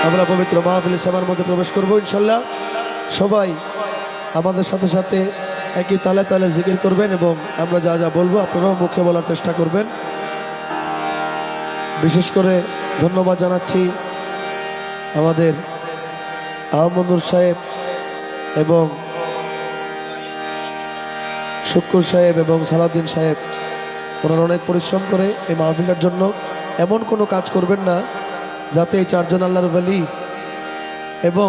আমরা পবিত্র মাহফিলে সেবার মধ্যে প্রবেশ করব ইনশাল্লাহ। সবাই আমাদের সাথে সাথে একই তালে তালে জিকির করবেন এবং আমরা যা যা বলবো আপনারাও মুখে বলার চেষ্টা করবেন। বিশেষ করে ধন্যবাদ জানাচ্ছি আমাদের আহমদুর সাহেব এবং শুক্কুর সাহেব এবং সালাউদ্দিন সাহেব। ওনারা অনেক পরিশ্রম করে এই মাহফিলের জন্য। এমন কোনো কাজ করবেন না যাতে এই চারজন আল্লাহর ওলি এবং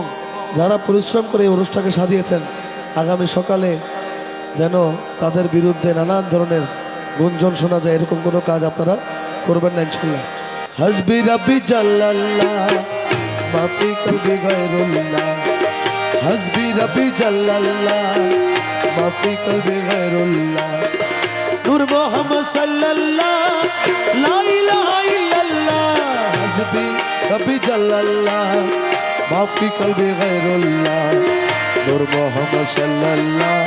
যারা পরিশ্রম করে এই অনুষ্ঠানকে সাজিয়েছেন আগামী সকালে যেন তাদের বিরুদ্ধে নানান ধরনের গুঞ্জন শোনা যায়, এরকম কোনো কাজ আপনারা করবেন না ইনশাল্লাহ। হাসবি রাব্বি জাল্লাল্লাহ মাফি কলবি গায়রুল্লাহ, হাসবি রাব্বি জাল্লাল্লাহ মাফি কলবি গায়রুল্লাহ, নূর মুহাম্মদ সাল্লাল্লাহ লা ইলাহা ইল্লাল্লাহ, হাসবি রাব্বি জাল্লাল্লাহ মাফি কলবি গায়রুল্লাহ, নূর মুহাম্মদ সাল্লাল্লাহ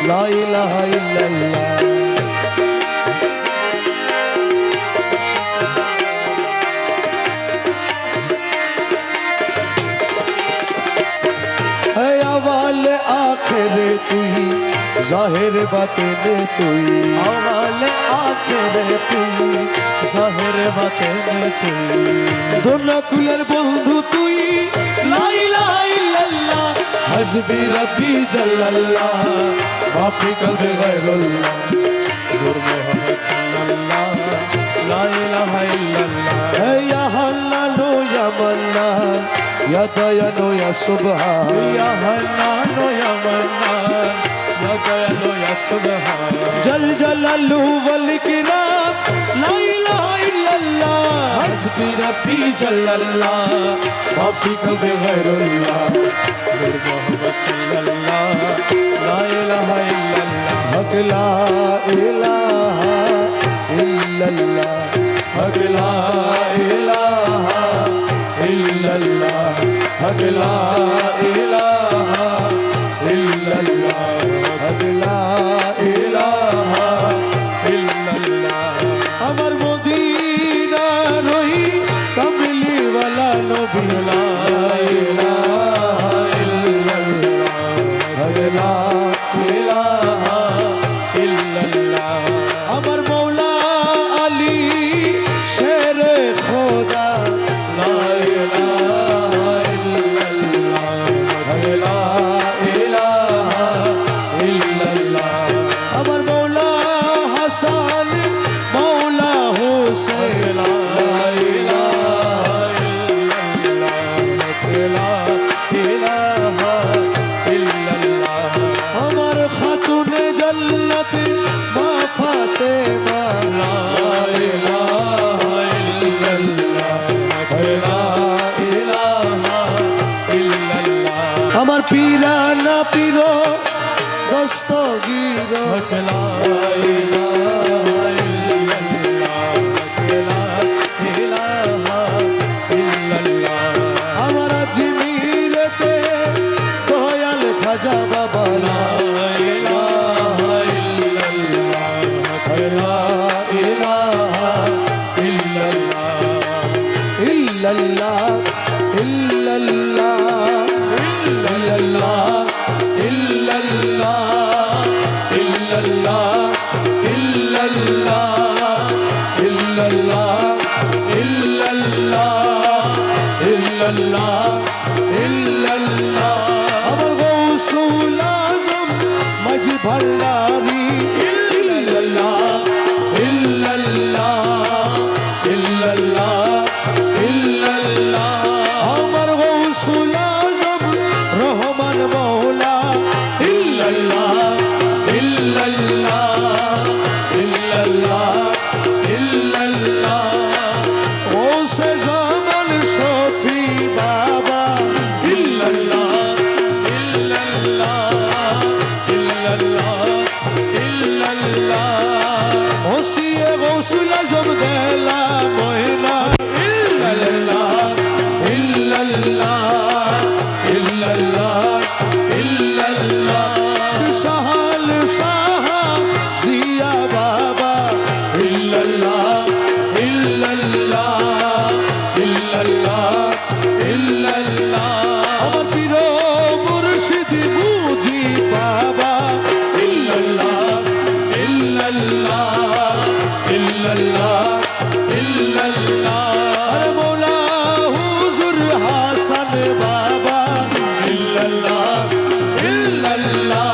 লা ইলাহা ইল্লাল্লাহ। अवाले आखिर तुई जाहिर बातें तुई, अवाले आखिर तुई जाहिर बातें तुई, दोनों कुलर बंधु तुई ला इलाहा इल्लल्लाह, हस्बी रब्बी जल्लल्लाह माफी कल्बी गैरुल्लाह, नूर मुहम्मद सल्लल्लाह ला इलाहा इल्लल्लाह। या हन्नानो या मन्नान या दयानो या सुबहान, या हन्नानो या मन्नान या दयानो या सुबहान, जल जलालु वल इकराम ला इलाहा इल्लल्लाह, हस्बी रब्बी जल्लल्लाह माफी कल्बी गैरुल्लाह, नूर मुहम्मद सल्लल्लाह ला इलाहा इल्लल्लाह, हक ला इलाहा इल्लल्लाह, हक ला इलाहा इल्लल्लाह, हक ला इलाहा इल्लल्लाह, हक ला इलाहा इल्लल्लाह। अमर मदीना रोही कमली वाला नबी ला इलाहा इल्लल्लाह, हक ला इलाहा इल्लल्लाह। अमर मौला अली शेरे खुदा ला इलाहा इल्लल्लाह, हक ला इलाहा इल्लल्लाह। अमर मौला हसन मौला हुसैन ला इलाहा इल्लल्लाह, हक ला इलाहा इल्लल्लाह। अमर खातून जन्नत मां फातिमा ला इलाहा इल्लल्लाह, हक ला इलाहा इल्लल्लाह। अमर पीराना पीरो दस्तगीर हक ला इलाहा इल्लल्लाह, हक ला इलाहा इल्लल्लाह। अमर अजमीरते दयाल खाजा बाबा ला इलाहा इल्लल्लाह, हक ला इलाहा इल्लल्लाह, इल्लल्लाह इल्लल्लाह इल्लल्लाह इल्लल्लाह इल्लल्लाह इल्लल्लाह इल्लल्लाह इल्लल्लाह इल्लल्लाह। अमर गौसुल आज़म मजी भंडारी इल्लल्लाह इल्लल्लाह इल्लल्लाह इल्लल्लाह। अमर गौसुल आज़म रहमान मौला इल्लल्लाह इल्लल्लाह इल्लल्लाह इल्लल्लाह। ओसे ज़मान शफी बाबा इल्लल्लाह इल्लल्लाह इल्लल्लाह হাসান বাবা ইল্লাল্লাহ ইল্লাল্লাহ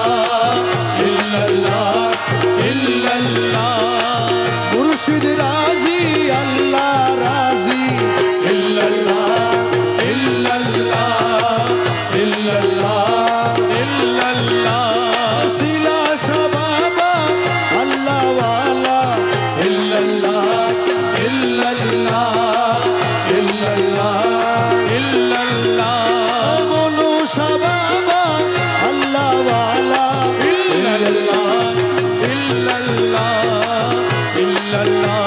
ইল্লাল্লাহ ইল্লাল্লাহ মুর্শিদ রাজি আল্লাহ রাজি ইল্লাল্লাহ ইল্লাল্লাহ ইল্লাল্লাহ ইল্লাল্লাহ সিলা শাহ বাবা আল্লাহ ওয়ালা ইল্লাল্লাহ ইল্লাল্লাহ ইল্লাল্লাহ ইল্লাল্লাহ মনু শাহ বাবা আল্লাহ ওয়ালা ইল্লাল্লাহ ইল্লাল্লাহ ইল্লাল্লাহ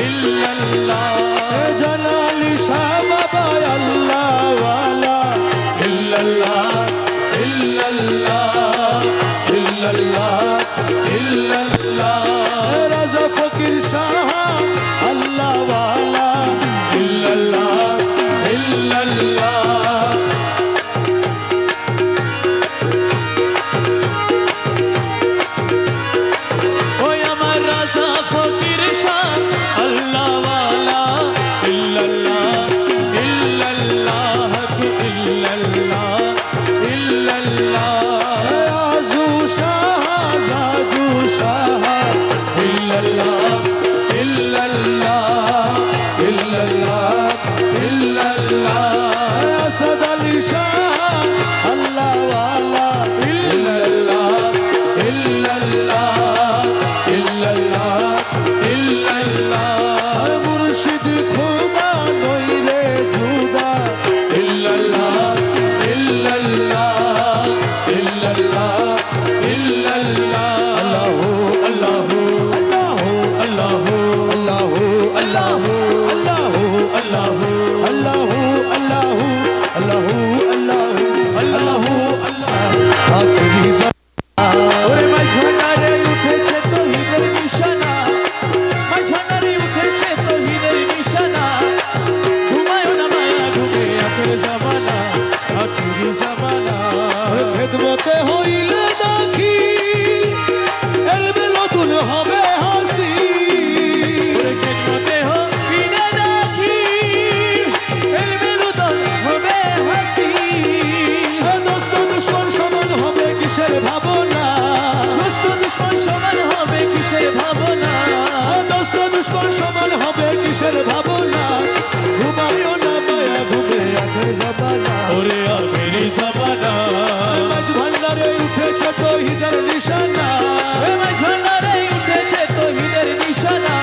ইল্লাল্লাহ জালালি শাহ বাবা আল্লাহ ওয়ালা ইল্লাল্লাহ ইল্লাল্লাহ ইল্লাল্লাহ ইল্লাল্লাহ রাজা ফকির শাহ আল্লাহ ওয়ালা ইল্লাল্লাহ ইল্লাল্লাহ ওই আমার রাজা ফকির শাহ আল্লাহ ওয়ালা ইল্লাল্লাহ ইল্লাল্লাহ ইল্লাল্লাহ ইল্লাল্লাহ আজু শাহ জাজু শাহ ইল্লাল্লাহ ইল্লাল্লাহ ইল্লাল্লাহ ইল্লাল্লাহ আসাদ আলী শাহ আল্লাহ ওয়ালা ইল্লাল্লাহ ইল্লাল্লাহ ইল্লাল্লাহ ইল্লাল্লাহ মুর্শিদ খুদা নইরে জুদা ইল্লাল্লাহ ইল্লাল্লাহ ইল্লাল্লাহ ইল্লাল্লাহ আল্লাহু আল্লাহু আল্লাহু আল্লাহু আল্লাহু আল্লাহু আল্লাহু আল্লাহু আল্লাহু আল্লাহু আল্লাহু আল্লাহু আখরি ওরে মাঝভান্ডারে উঠেছে তৌহিদের নিশানা মাঝভান্ডারে উঠেছে তৌহিদের নিশানা ঘুমায় না মায়া ঘুমে আখের জামানা আখেরি জামানা খেদমতে হইলে নাকি এলবে নতুন হবে হাসি ওরে খেদমতে হইলে নাকি এলবে নতুন হবে হাসি দোস্ত দুশ্মন সমান হবে কিসের ভাবনা দোস্ত দুশ্মন সমান হবে কিসের ভাবনা দোস্ত দুশ্মন সমান হবে কিসের ভাবনা ঘুমায়ও না মায়া ঘুমে আখের জামানা ওরে আখেরি জামানা মাঝ ভান্ডারে উঠেছে তৌহিদের নিশানা মাঝভান্ডারে উঠেছে তৌহিদের নিশানা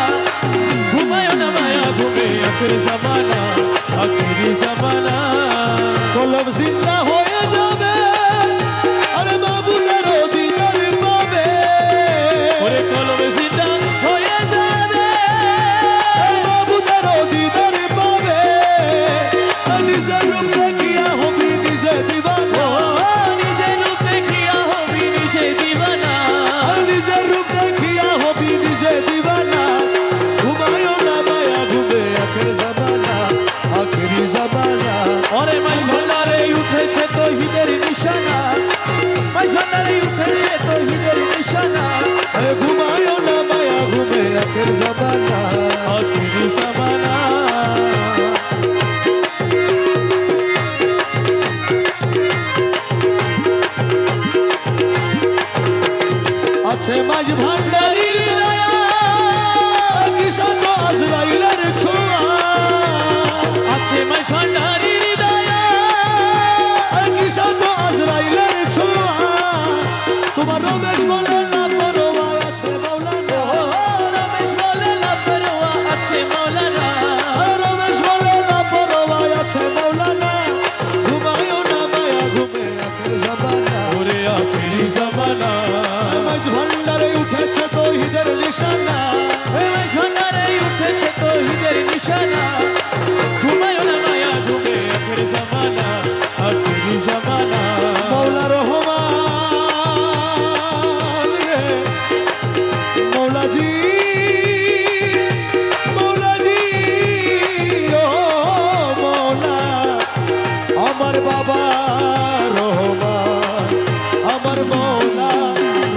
ঘুমায় না মায়া ঘুমে আখেরি জামানা আখেরি জামানা কলম জিন্দা হয়ে যাবে আরে বাবুদের দিদার পাবে ওরে কলম জিন্দা হয়ে যাবে বাবুদের দিদার পাবে নিজের রূপ দেখিয়া হবি নিজে দিবানা নিজের রূপ দেখিয়া হবি নিজে দিবানা নিজের রূপ দেখিয়া হবি নিজে দিবানা ঘুমায়ও না মায়া ঘুমে আখের জামানা আখেরি জামানা ওরে মাঝভান্ডারে উঠেছে তৌহিদের নিশানা মাঝভান্ডারে উঠেছে তৌহিদের নিশানা ঘুমায়ও না মায়া ঘুমে আখের জামানা আখেরি জামানা আছে মাঝ ভান্ডারির দয়া কিসাত আজরাইলের ছোঁয়া আছে মাঝভান্ডারির দয়া কিসাত আজরাইলের ছোঁয়া তোমার রমেশ বলে না পরোয়া আছে মাওলানা রমেশ বলে লাপরোয়া আছে মাওলানা রমেশ বলে না পরোয়া আছে মাওলানা ঘুমায়ও না মায়া ঘুমে আখের জামানা ওরে আখেরি জামানা মাঝ ভান্ডারে উঠেছে তৌহিদের নিশানা মাঝভান্ডারে উঠেছে তৌহিদের নিশানা ঘুমায় না মায়া ঘুমে আখেরি জামানা আখেরি জামানা মৌলা রহমান মৌলাজি মৌলাজি ও মৌলা আমার বাবা রহমান আমার মৌলা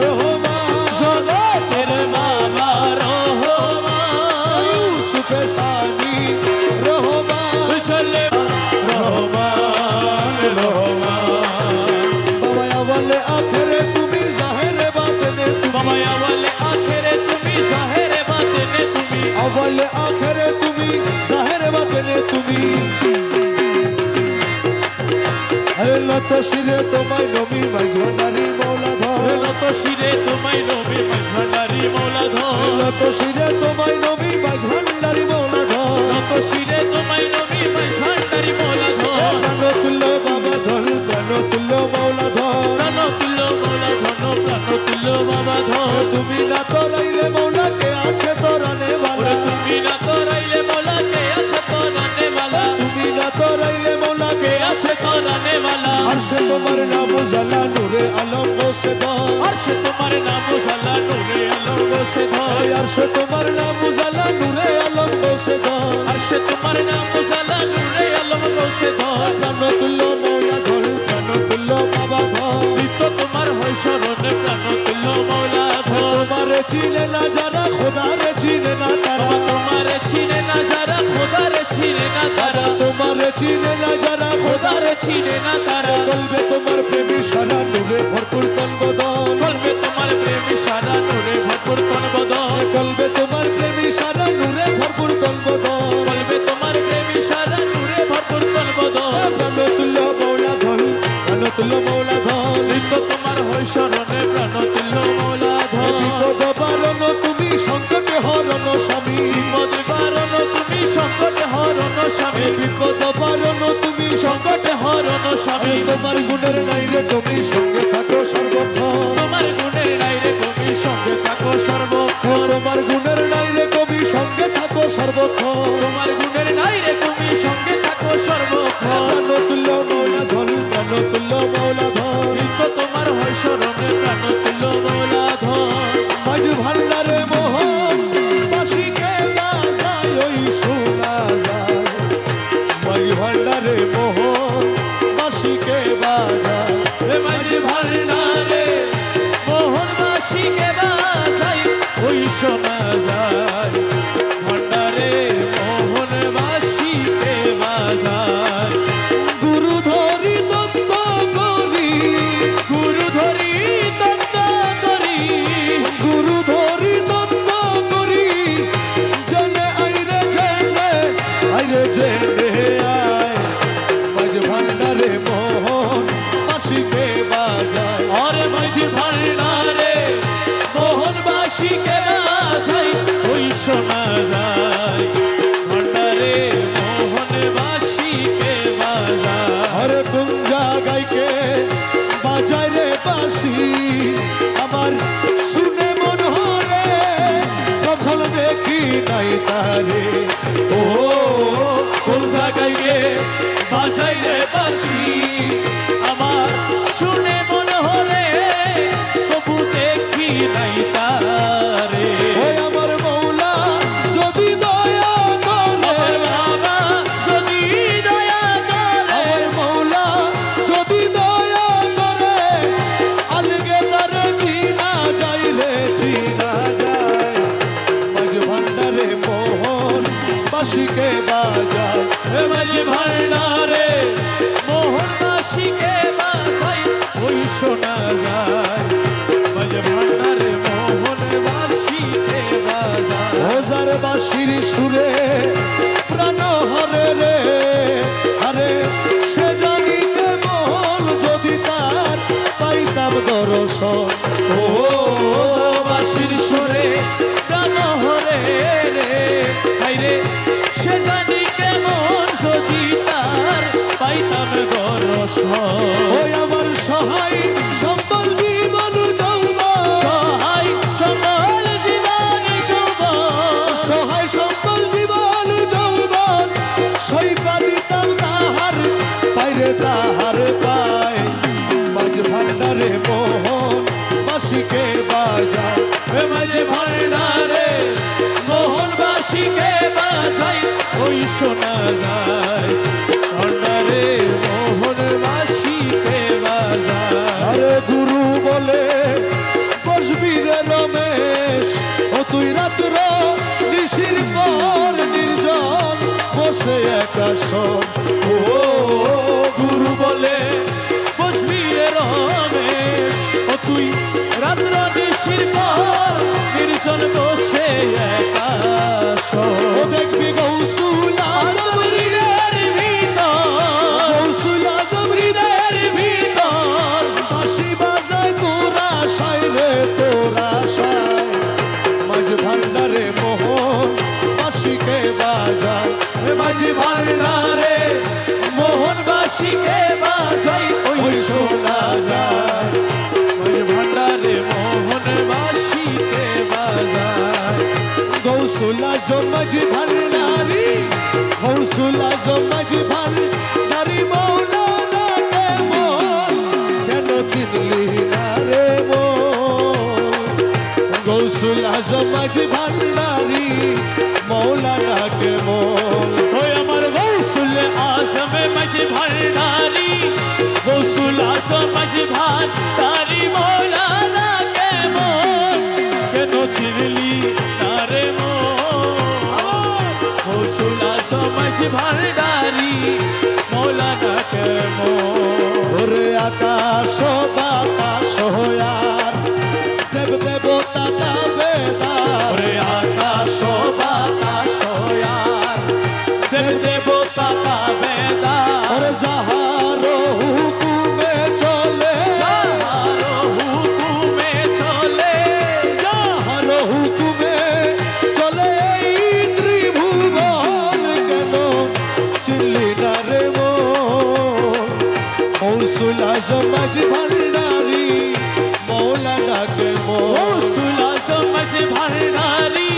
রহমান জগতের বাবা রহমান ইউসুফ সানি রহমান চলে রহমান আওয়ালে আখেরে তুমি জাহেরে বাতেনে তুমি লত শিরে তোমায় নবী মাঝ ভান্ডারি মৌলা ধর লত শিরে তোমায় নবী মাঝ ভান্ডারি মৌলা ধর লত শিরে তোমায় নবী মাঝ ভান্ডারি মৌলা ধর লত শিরে তোমায় নবী মাঝ ভান্ডারি মৌলা ধর প্রাণ তুল্য বাবা ধর প্রাণ তুল্য মৌলা ধর প্রাণ তুল্য মৌলা ধন প্রাণ তুল্য বাবা ধর তুমি না তোরাইলে মৌলা কে আছে তোরানে বালা তুমি না তোরাইলে মৌলা কে আছে তোরানে বালা তুমি না তোরাইলে মৌলা কে আছে তোরানে বালা আরশে তোমার নাম জালা নূরে আলম বসে ধর আরশে তোমার নাম জালা নূরে আলম বসে ধর আরশে তোমার নাম জালা নূরে আলম বসে ধর আরশে তোমার নাম জালা নূরে আলম বসে ধর প্রাণ তুল্য মৌলা ধর প্রাণ তুল্য বাবা ধর নিত্য তোমার হয় শরণে প্রাণ তুল্য মৌলা ধর তোমারে চিনে না যারা খোদারে চিনে না তারা তোমারে চিনে না যারা খোদারে চিনে না তারা তোমারে চিনে না যারা খোদারে চিনে না তারা বলবে তোমার প্রেমী সারা নূরে ভরপুর তন বদন বলবে তোমার প্রেমী সারা নূরে ভরপুর তন বদন বলবে তোমার প্রেমী সারা নূরে ভরপুর তন বদন বলবে তোমার প্রেমী সারা নূরে ভরপুর তন বদন প্রাণ তুল্য মৌলা ধর প্রাণ তুল্য মৌলা ধর নিত্য তোমার হয় শরণে প্রাণ তুল্য মৌলা ধর বিপদ বারণ তুমি সংকটে হরণ স্বামী বিপদ বারণ তুমি সংকটে হরণ স্বামী বিপদ বারণ তুমি সংকটে হরণ স্বামী তোমার গুণের নাই রে তুমি সঙ্গে থাকো সর্বক্ষণ তোমার গুণের নাই রে তুমি সঙ্গে থাকো সর্বক্ষণ তোমার গুণের নাই রে কবি সঙ্গে থাকো সর্বক্ষণ তোমার গুণের নাই রে তুমি সঙ্গে থাকো সর্বক্ষণ প্রাণ তুল্য মৌলা ধর প্রাণ তুল্য মৌলা ধর নিত্য তোমার হয় শরণে প্রাণ তুল্য মৌলা ধর মাঝ ভান্ডারে মোহন বাসিকে বাজায় ওই শোনা যায় মাঝ ভান্ডারে মোহন বাসিকে বাজায় রে মাঝি ভান্ডারে মোহনবাসীকে বাজাই ওই শোনা যায় ভান্ডারে মোহনবাসীকে বাজায় গুরু ধরি দত্ত করি গুরু ধরি তত্ত্ব করি গুরু ধরি দত্ত করি জেনে আইরে জেনে আয় মাঝ ভান্ডারে মোহন বাসিকে বাজায় और माझी भांडारे मोहनबासीके बाजाई ওই শোনা যায় ভান্ডারে মোহনবাসীকে বাজায় আরে কোন জায়গায়কে বাজায় রে বাঁশি আমার শুনে মন হরে কখন দেখি নাই তারে ও কোন জায়গায় গে বাজাই রে বাঁশি আমার শুনে মনে হলে তবু দেখি নাই তারে ওই আমার মৌলা যদি দয়া করে আমার বাবা যদি দয়া করে আমার মৌলা যদি দয়া করে আলগে তারে চিনা যাইলে চিনা যায় মাঝ ভান্ডারে মোহন বাসিকে বাজায় হে মাঝি ভান্ডারে মোহনবাসীকে বাজাই ওই শোনা যায় মাঝি ভান্ডারে মোহনবাসীকে বাজায় হাজার বাঁশির সুরে প্রাণ হরে রে আরে সে জানিতে মন যদি তার পাইতাম দর্শন ও বাঁশির সুরে প্রাণ হরে রে হাইরে সে জানি কেমন যদি তার পাইতাম দর্শন ওই আমার সহায় সম্বল জীবন যৌবন সহায় সম্বল জীবন যৌবন সহায় সম্বল জীবন যৌবন সইপা দিতাম তাহার পাইরে তাহার পায় মাঝ ভান্ডারে মোহন বাসিকে বাজায় হে মাঝি ভান্ডারে মোহনবাসীকে বাজাই ওই শোনা যায় ভান্ডারে মোহনবাসীকে বাজায় আরে গুরু বলে বসবি রে রমেশ ও তুই রাত্র নিশির পর নির্জন বসে একাশন ও গুরু বলে বসবি রে রমেশ ও তুই রাত্র নিশির পর নির্জন বসে একা বাঁশিকে বাজাই ওই শোনা যায় ওই ভান্ডারে মোহন বাঁশিকে বাজায় গৌসুল আজম মাঝি ভান্ডারি গৌসুল আজম মাঝি ভান্ডারি মৌলানা কেমন কেন চিনলি না রে মন গৌসুল আজম মাঝি ভান্ডারি মৌলানা কেমন ওই আমার গৌসুল আজম মাঝি ভান্ডারি গৌসুল আজম মাঝি ভান্ডারি মৌলানা কেমন কেন চিনলি না রে মন গৌসুল আজম মাঝি ভান্ডারি মৌলানা কেমন ওরে আকাশ বাতাস হয়ার দেব দেবতা দাবেদার ওরে আকাশ বাতাস আর দেব দেবতা বেদার ওরে যাহার হুকুমে চলে যাহার হুকুমে চলে যাহার হুকুমে চলে এই ত্রিভুবন কেন চিনলি না রে মন গৌসুল আজম মাঝি ভান্ডারি মৌলানা কেমন গৌসুল আজম মাঝি ভান্ডারি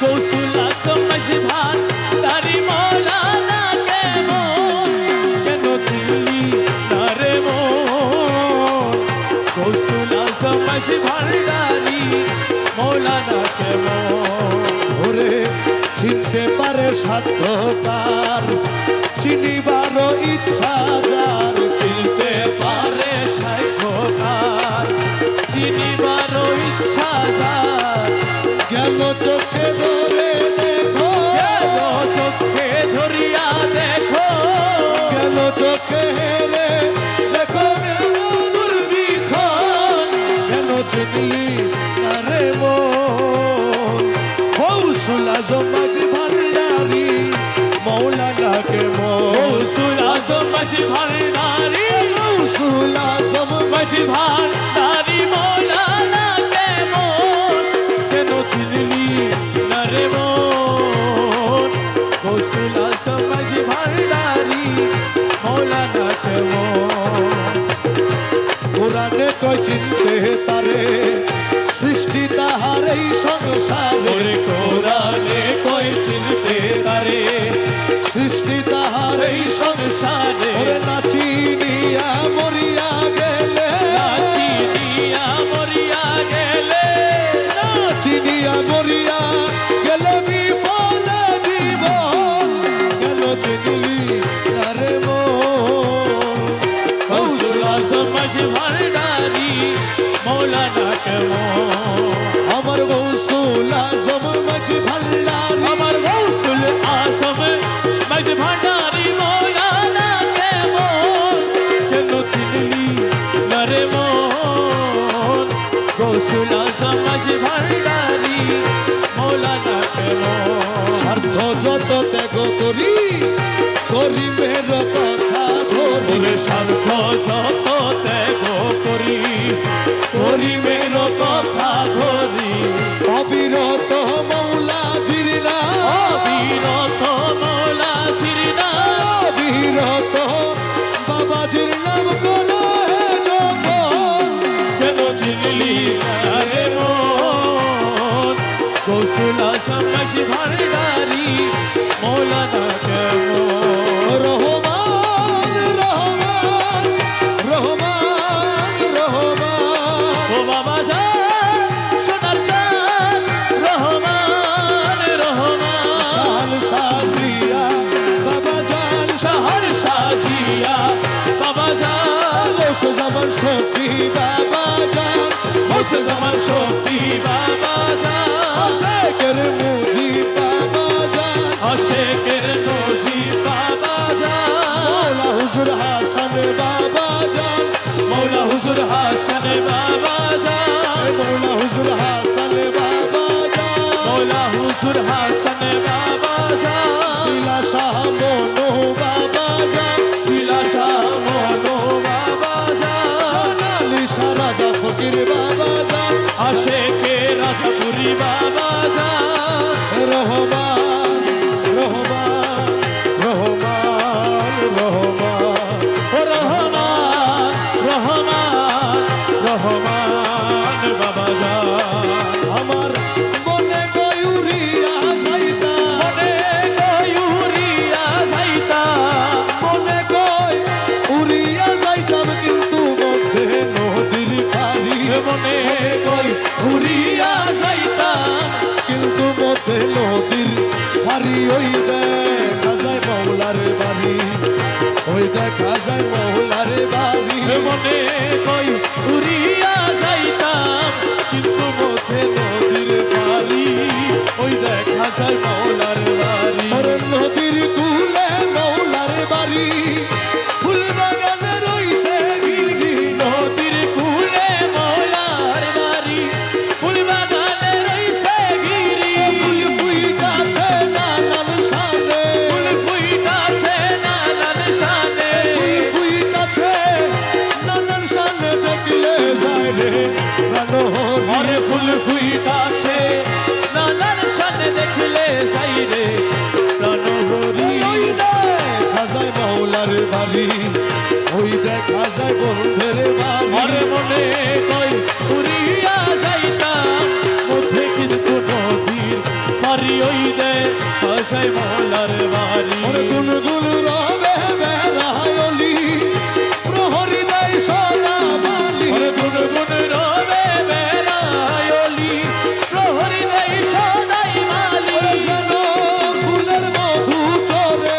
গৌসুল আজম মাঝি ভান্ডারি মৌলানা কেমন কেন চিনলি না রে মন গৌসুল আজম মাঝি ভান্ডারি মৌলানা কেমন ওরে চিনতে পারে সাধ্য তার চিনিবারও ইচ্ছা যার চিনতে পারে সাইকোকার চিনিবারও ইচ্ছা যার গেল চোখে ধরে দেখো গেল চোখে ধরিয়া দেখো গেল চোখে হেরে দেখো গেল দুর্বিক্ষণ কেন চিনলি আরে মন গৌসুল আজম মাঝি ভান্ডারি মৌলানা কেমন গৌসুল আজম মাঝি ভান্ডারি গৌসুল আজম মাঝি ভান্ডারি মৌলানা কেমন কেন চিনলি না রে মন গৌসুল আজম মাঝি ভান্ডারি মৌলানা কেমন কোরআনে কয় চিনতে তারে সৃষ্টি তাহার এই সংসারে ওরে কোরআনে কই চিনতে তারে সৃষ্টি তাহার এই সংসারে ওরে নাচিনিয়া মরিয়া গেলে চিনিয়া মরিয়া গেলে নাচিনিয়া মরিয়া গেলে বিফলে জীবন কেন চিনলি আরে মন গৌসুল আজম মাঝি ভান্ডারি মৌলানা কেমন আমার গৌসুল আজম মাঝি ভান্ডারি আমার গৌসুল আজম মাঝি ভান্ডারি মৌলানা কেমন কেন চিনলি না রে মন গৌসুল আজম মাঝি ভান্ডারি মৌলানা কেমন স্বার্থ যত ত্যাগ করি করি মের কথা ধরি ওরে শান্ত যত ত্যাগ করি করি মের কথা ধরি অবিরত মৌলা জিরিনা অবিরত মৌলা চিরিনা অবিরত বাবাজির নাম করো হে যখন কেন চিনলি না রে মন গৌসুল আজম মাঝি ভান্ডারি মৌলানা কেমন রহমান রহমান রহমান রহমান ও বাবা জান সোনার চাঁদ রহমান রহমান শান সাজিয়া বাবা জান শহর সাজিয়া বাবা জান গৌসে জামান শফি বাবা জান হোসে জামান শফি বাবা জান শেখের মুজি বাবা জান আশেকের নজি বাবা জান মৌলা হুজুর হাসান বাবা জান মৌলা হুজুর হাসান বাবা জান মৌলা হুজুর হাসান বাবা জান মৌলা হুজুর হাসান বাবা জান শিলা শাহ মনো বাবা জান শিলা শাহ মনো বাবা জান জানালি শাহ রাজা ফকির বাবা জান আশেকে রাজাপুরি বাবা জান রহমান রহমান রহমান রহমান বাড়ি ওই দেখা যায় মৌলার বাড়ি ওই দেখা যায় মৌলার বাড়ি মনে কই উড়িয়া যাইতাম কিন্তু মধ্যে নদীর পানি ওই দেখা যায় মৌলার বাড়ি ওরে নদীর কূলে মৌলার বাড়ি ফুল বাগানে রইছে গিরি নদীর কূলে মৌলার বাড়ি ফুল বাগানে রইছে গিরি ফুল ফুইটাছে নানান সাথে ফুল ফুইটাছে নানান শানে ফুল ফুইটাছে নানান সাথে দেখলে যায় রে প্রাণ ঘরে ফুল ফুইটাছে নানান শানে দেখলে যাই রে প্রাণহরি ওই দেখা যায় মৌলার বাড়ি ওই দেখা যায় বন্ধের বাড়ি ঘরে মনে কই উড়িয়া যাইতাম মধ্যে কিন্তু নদীর ফারি ওই দে আসাই মৌলার বাড়ি ওরে গুনগুন রবে বেড়ায়লি প্রহরী দেয় সদা বালি ঘরে গুনগুন রবে বেড়ায়লি প্রহরী দেয় সদাই মালি ওরে যেন ফুলের মধু চরে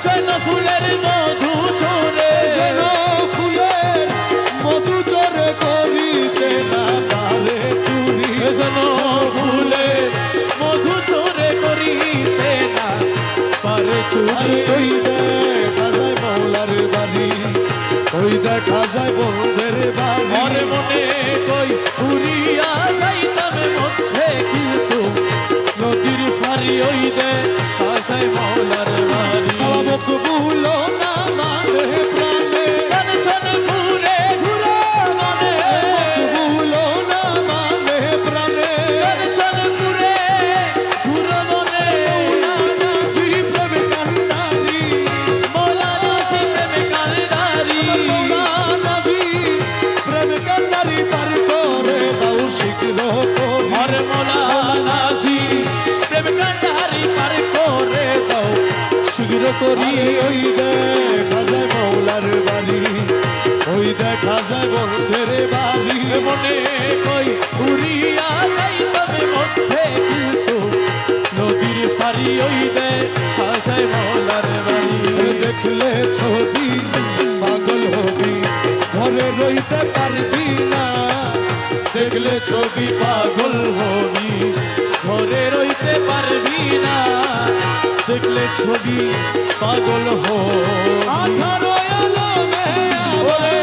যেন ফুলের মধু ছোড়ে যেন ফুলের মধু চরে করিতে না পারে চুরি যেন ফুলের মধু চোরে করিতে না পারে চুরি আরে ওই দেখা যায় মৌলার বাড়ি ওই দেখা যায় বন্ধের বাড়ি মনে মনে কই উড়িয়া যাইতাম মধ্যে কিন্তু নদীর ফারি ওই দে আসাই মৌলার বাড়ি মুখ ভুলো না মানে প্রাণে কাঞ্চন ঘুরে ঘুরে মনে ভুলো না মানে প্রাণে কাঞ্চন ঘুরে ঘুরে মনে নানাজি প্রেম কান্দারি মৌলানা সে প্রেমে কারদারি নানাজি প্রেম কান্দারি তার করে দাও শিখলো হরে মৌলানা জি প্রেম কান্ডারি পার করে দাও শীঘ্র করি ওই দেখা যায় মৌলার বাড়ি ওই দেখা যায় বন্ধের বাড়ি মনে কই উড়িয়া যাইতাম মধ্যে কিন্তু নদীর ফারি ওই দে আসাই মৌলার বাড়ি দেখলে ছবি পাগল হবি ঘরে রইতে পারবি না দেখলে ছবি পাগল হবি ঘরে রইতে পারবি না দেখলে ছবি পাগল হবি 18 আলমে ওরে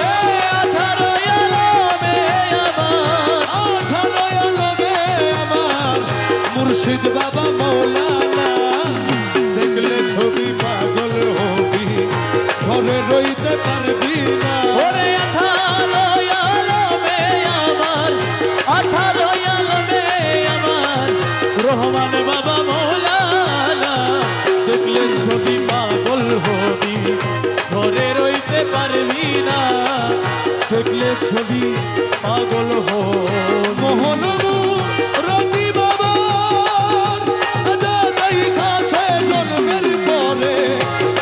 18 আলমে আমার 18 আলমে আমার মুর্শিদ বাবা মৌলানা দেখলে ছবি পাগল হবি ঘরে রইতে পারবি না ওরে 18 আলমে আমার 18 আলমে আমার রহমান বাবা মৌলানা দেখলে ছবি পাগল হবি ঘরে রইতে পারবি না দেখলে ছবি পাগল হবি মোহনবু রতি বাবা যাই কাছে জন্মের পরে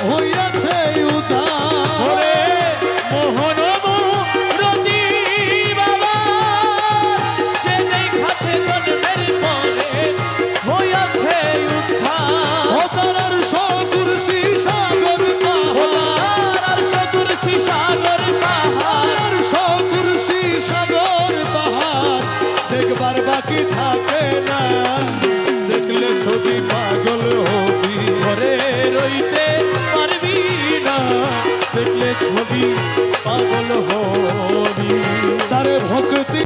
হইয়াছে উদার ওরে মোহনবু রতি বাবা যে দেখাছে জন্মের পরে হইয়াছে উদ্ধার ও তারার সকুরসি সাগর পাহাড় আর সতুরসি সাগর পাহাড় আর সকুরসি সাগর পাহাড় দেখবার বাকি থাকে না দেখলে ছবি পাগল হবি ঘরে রইতে পারবি না দেখলে ছবি পাগল হবি তারে ভক্তি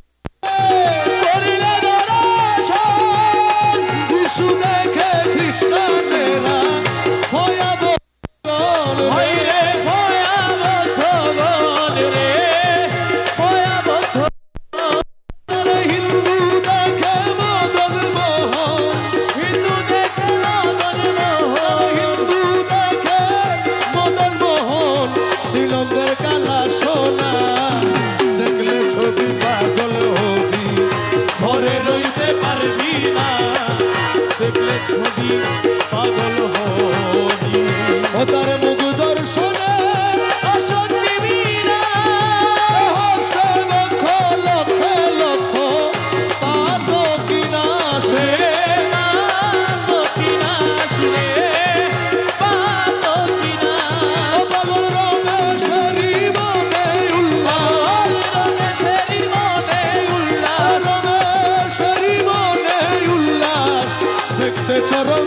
করিলে দর্শন যিশু দেখে খ্রিস্টানেরা ভয়াবহ হইরে ভয়াবহ বল রে ভয়াবহ তারে হিন্দু দেখে মদন মোহন হিন্দু দেখে মদন মোহন হিন্দু দেখে মদন মোহন শ্রীলঙ্কার কালা সোনা দেখলে ছবি পাগল হবি ঘরে রইতে পারবি না দেখলে ছবি পাগল হবি ও তার মুখ দর্শনে আসন দিবি না হস্তে লক্ষ লক্ষ লক্ষ পাত কিনা সে কিনা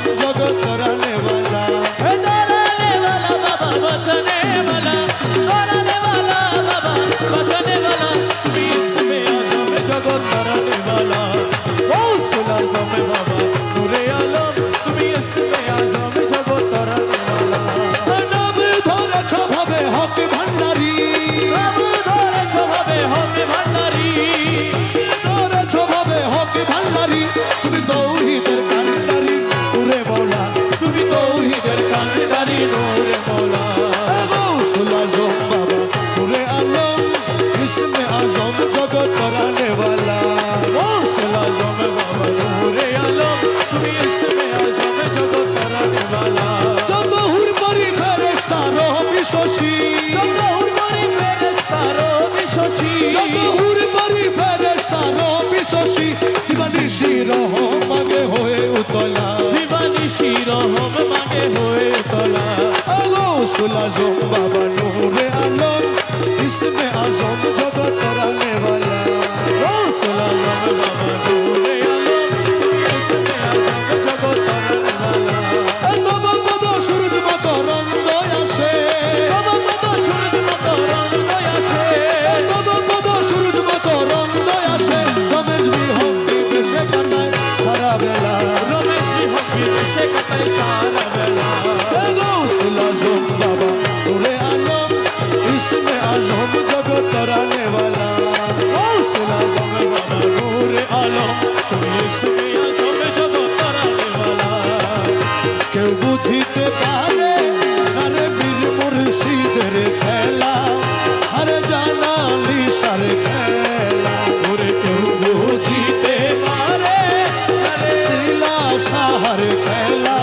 आजम जगत राने वाला दौड़ाने वाला बाबा बचाने वाला दौड़ाने वाला बाबा बचाने वाला তুমি ইসমে আজম জগৎ তরানে वाला গৌসুল আজম বাবা নূরে আলম তুমি ইসমে আজম জগৎ তরানে वाला नाम धरेছ भावे हक भंडारी বাবু ধরেছ ভাবে হবে ভান্ডারি ধরেছ ভাবে হক ভান্ডারি তুমি তৌহিদের কান্ডারি ওরে মওলা তুমি তৌহিদের কান্ডারি নূরে মওলা গৌসুল আজম বাবা নূরে আলম ইসমে আজম জগত রানে वाला গৌসুল আজম বাবা নূরে আলম তুমি ইসমে আজম জগৎ তরানে वाला যত হুরপরি ফেরেশতা রবি শশী চন্দ্রহুর করি ফেরেশতারো বিশ্বসী যত হুরপরি ফেরেশতা রবি শশী দিবানিশি রহমাগে হয়ে উতলা দিবানিশি রহম মাগে হয়ে তোলা গৌসুল আজম বাবা নূরে আলম ইসমে আজম জগত রানে वाला গৌসুল আজম বাবা নূরে আলম তুমি ইসমে আজম জগৎ তরানে वाला তব পদ সূরজ মত রঙ্গ আসে বাবা কত সূর্য মতো রঙ আসে তব পদ সূরজ মত রঙ্গ আসে রমেশ বিহঙ্গি বেশে কাটায় সারা বেলা রমেশ বিহঙ্গি দেশে কাটায় সারা বেলা গৌসুল আজম বাবা নূরে আলম ইসমে আজম জগত রানে वाला গৌসুল আজম বাবা নূরে আলম তুমি ইসমে আজম জগৎ তরানে वाला কেউ বুঝিতে পারে আরে বীর মুর্শিদের খেলা আরে জানালি সারে খেলা ওরে কেউ বুঝিতে পারে আরে শিলা সাহার খেলা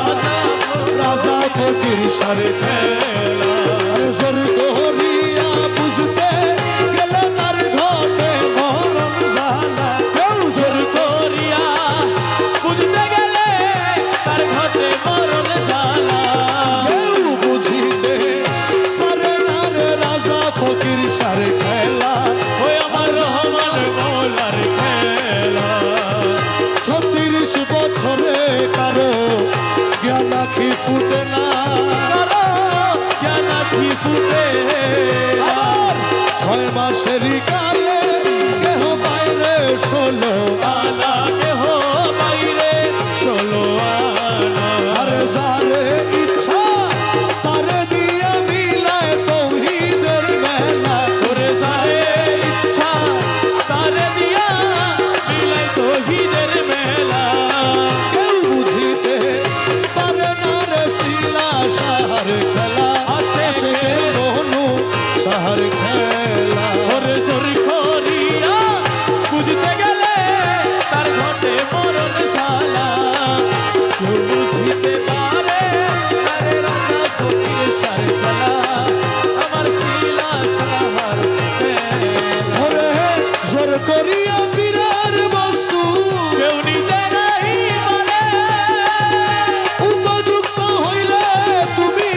রাজা ফকির সারে খেলা আরে জোর করিয়া বুঝতে গেলে তার ঘটে মরণ জালা কেউ জোর করিয়া বুঝতে গেলে তার ঘটে মরণ জ্বালা কেউ বুঝিতে পারে না রে রাজা ফকির সারে খেলা ওই আমার রহমান মৌলার খেলা 36 বছরে কারো জ্ঞান আঁখি ফুটে না কারো জ্ঞান আঁখি ফুটে আবার 6 মাসেরই কালে কেহ বাইরে 16 আনা কেহ বাইরে 16 আনা আরে যারে ইচ্ছা তারে দিয়া মিলায় তৌহিদের মেলা করে যায় ইচ্ছা তারে দিয়া মিলাই তৌহিদের মেলা কেউ বুঝিতে পারে না রে শিলা সাহার খেলা আশেকের বনু সাহার খেলা ওরে জোর করিয়া বুঝতে গেলে তার ঘটে মরণ শালা কেউ বুঝিতে পারে আরে রাজা ফকির সার খেলা আমার শিলা সাহার খেলা ওরে জোর করিয়া বীরের বস্তু কেউ নিতে নাই পারে উপযুক্ত হইলে তুমি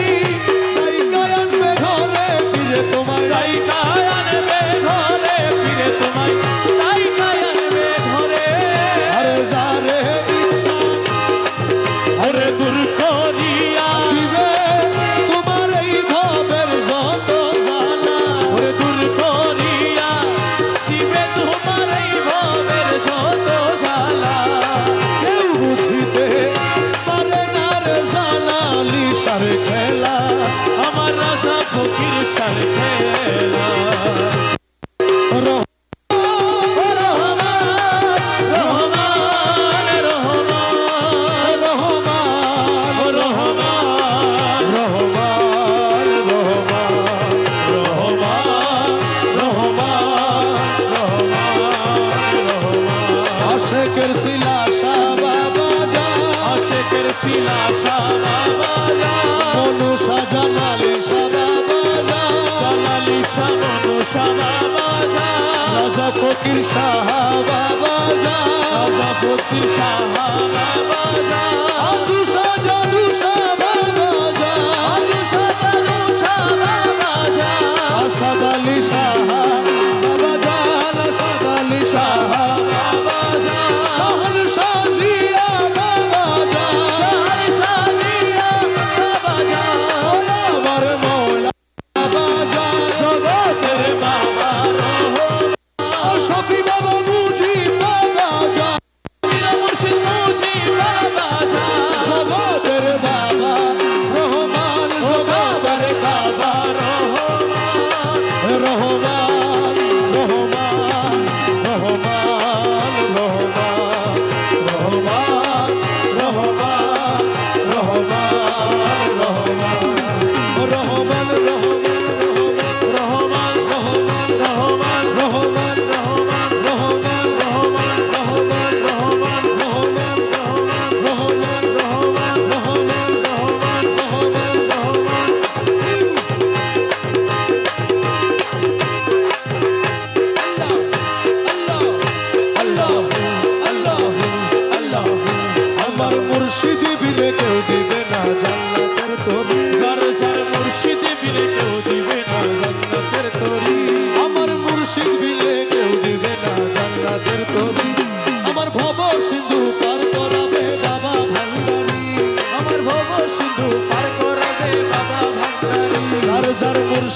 নায়িকায় আনবে ঘরে ফিরে তোমায় তাই কায় আনবে ঘরে ফিরে তোমায় তাই কায় আনবে ঘরে আরে যারে ইচ্ছা ওরে দূর করিয়া দিবে তোমার এই ভাবের যত জানা ওরে দূর করিয়া দিবে তোমার এই ভবের যত জ্বালা কেউ বুঝিতে পারে না রে জানালি সারে খেলা আমার রাজা ফকির সার খেলা রহ- ও রহমান রহমান রহমান রহমান ও রহমান রহমান রহমান আশেকের শিলা বাবা যা আশেকের শিলা বাজা মনুষা জানালি বাবা যা জালালি শামনু শামা বাজা রাজা ফকির শাহ বাবা যা রাজা ফকির শাহ বাজা আজু সাজাদু শাহ বাবা যা আলুষা তালুষা বাজা আসাদ আলী শাহ বাবা যা আসাদ আলী শাহ বাজা শাহন শাহ জিয়া বাবা যা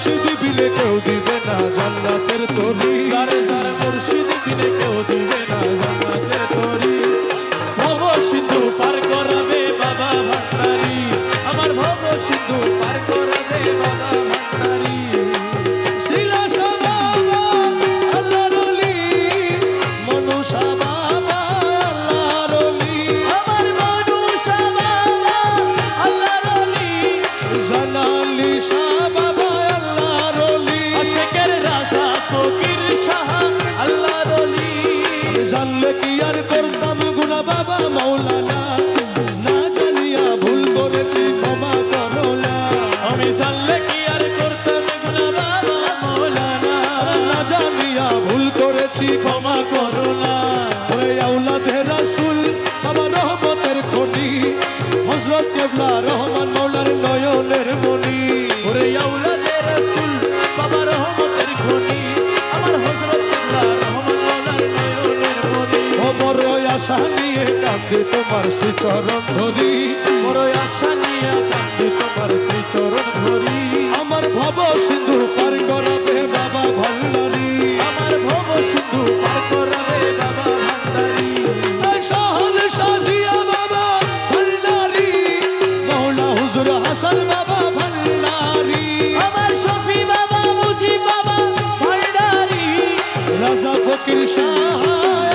মুর্শিদ বিনে কেউ দিবে না জান্নাতের তরি যার যার মুর্শিদ বিনে কেউ দিবে না জান্নাতের তরি ভব সিন্ধু পার করাবে বাবা ভান্ডারি আমার ভব সিন্ধু পার করাবে বাবা ভান্ডারি শিলাসা বাবা আল্লাহর ওলি মনুষা বাবা আল্লাহর ওলি আমার মনুষা বাবা আল্লাহর ওলি জালালি শাহ বাবা আল্লাহর ওলি আশিকের রাজা ফকির শাহ আল্লাহর ওলি আমি জানলে কি আর করতাম গুনাহ বাবা মাওলানা না জানিয়া ভুল করেছি ক্ষমা করো না আমি জানলে কি আর করতাম গুনাহ বাবা মাওলানা না জানিয়া ভুল করেছি ক্ষমা করো না ওরে আওলাদে রাসূল বাবা রহমতের খনি হযরত কেবলা রহমান মাওলার নয়নের মনি ওরে আওলাদে রাসূল বাবা রহমতের খনি আমার হযরত কিবলা রহমান মাওলার নয়নের মনি ও বড় আশা নিয়ে কাঁদে তোমার শ্রীচরণ ধরি বড় আশা নিয়ে কাঁদি তোমার শ্রী চরণ ধরি আমার ভব সিন্ধু পার করাবে বাবা ভান্ডারি আমার ভব সিন্ধু পার করাবে বাবা ভান্ডারি সহজ সাজিয়া বাবা ভান্ডারি মৌলা হুজুর হাসান বাবা ভান্ডারি আমার শফি বাবা মুজিব বাবা ভান্ডারি রাজা ফকির শাহ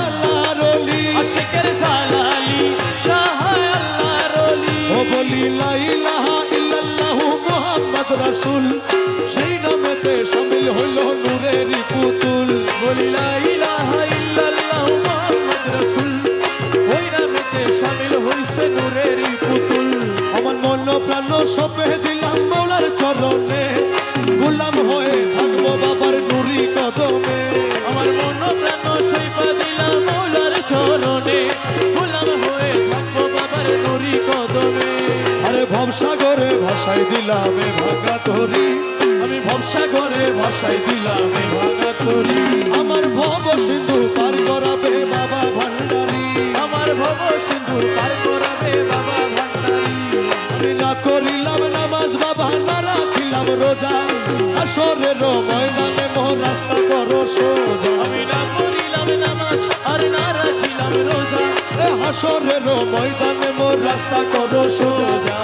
আল্লাহর ওলি আশিকের জালালি শাহ আল্লাহর ওলি ও বলি লা ইলাহা ইল্লাল্লাহু মুহাম্মদ রাসূল সেই নামেতে শামিল হলো নূরের পুতুল বলি লা ইলাহা ইল্লাল্লাহ মুহাম্মদ রাসূল ওই নামেতে শামিল হইছে নূরের পুতুল আমার মন প্রাণ সপে দিলাম মৌলার চরণে গোলাম হয়ে থাকবো বাবার নুরি কদমে আমার মন প্রাণ সইপা দিলাম মৌলার চরণে গোলাম হয়ে থাকবো বাবার নুরি কদমে আরে ভবসাগরে ভাসাই দিলাম এ ভাগা তরি আমি ভবসাগরে ভাসাই দিলাম এ ভাগা তরি আমার ভব সিন্ধু পার করাবে বাবা ভান্ডারি আমার ভব সিন্ধু পার করাবে বাবা ভান্ডারি আমি না করিলাম নামাজ বাবা না রাখিলাম রোজা আসরের ময়দানে মোর রাস্তা করো সোজা আমি না পড়িলাম নামাজ আর না রাখিলাম রোজা এ হাসরের ময়দানে মোর রাস্তা করো সোজা